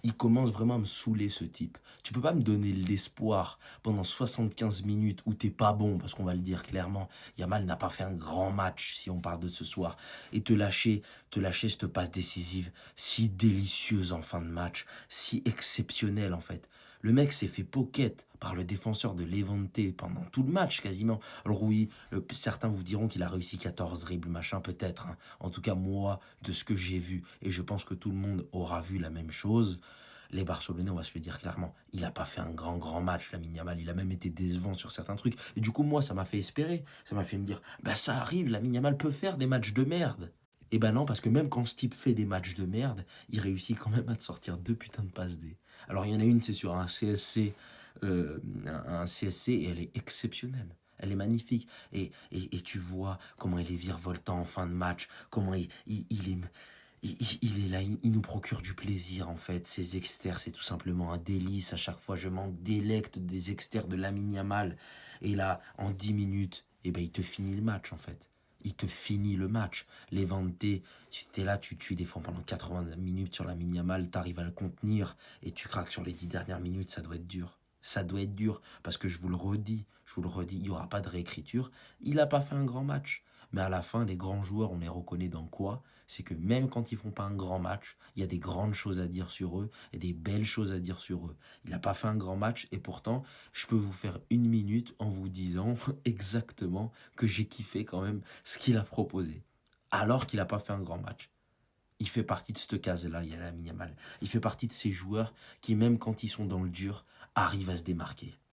il commence vraiment à me saouler ce type. Tu peux pas me donner l'espoir pendant 75 minutes où t'es pas bon, parce qu'on va le dire clairement, Yamal n'a pas fait un grand match si on parle de ce soir, et te lâcher cette passe décisive si délicieuse en fin de match, si exceptionnelle en fait. Le mec s'est fait pocket par le défenseur de Levante pendant tout le match quasiment. Alors oui, certains vous diront qu'il a réussi 14 dribbles, machin, peut-être, hein. En tout cas, moi, de ce que j'ai vu, et je pense que tout le monde aura vu la même chose, les Barcelonais, on va se le dire clairement, il n'a pas fait un grand match, Lamine Yamal. Il a même été décevant sur certains trucs. Et du coup, moi, ça m'a fait espérer. Ça m'a fait me dire, bah ça arrive, Lamine Yamal peut faire des matchs de merde. Et ben non, parce que même quand ce type fait des matchs de merde, il réussit quand même à te sortir deux putains de passes D. Alors il y en a une, c'est sur un CSC, un CSC, et elle est exceptionnelle. Elle est magnifique. Et tu vois comment il est virevoltant en fin de match, comment il est là, il nous procure du plaisir en fait. Ces exters, c'est tout simplement un délice. À chaque fois, je m'en délecte des exters de Lamine Yamal. Et là, en 10 minutes, eh ben, il te finit le match en fait. Il te finit le match. Levante, tu es là, tu défends pendant 80 minutes sur Lamine Yamal, tu arrives à le contenir et tu craques sur les 10 dernières minutes, ça doit être dur. Ça doit être dur parce que je vous le redis, il n'y aura pas de réécriture. Il n'a pas fait un grand match. Mais à la fin, les grands joueurs, on les reconnaît dans quoi? C'est que même quand ils font pas un grand match, il y a des grandes choses à dire sur eux et des belles choses à dire sur eux. Il n'a pas fait un grand match et pourtant, je peux vous faire une minute en vous disant exactement que j'ai kiffé quand même ce qu'il a proposé. Alors qu'il n'a pas fait un grand match. Il fait partie de cette case-là, il y a Lamine Yamal. Il fait partie de ces joueurs qui, même quand ils sont dans le dur, arrivent à se démarquer.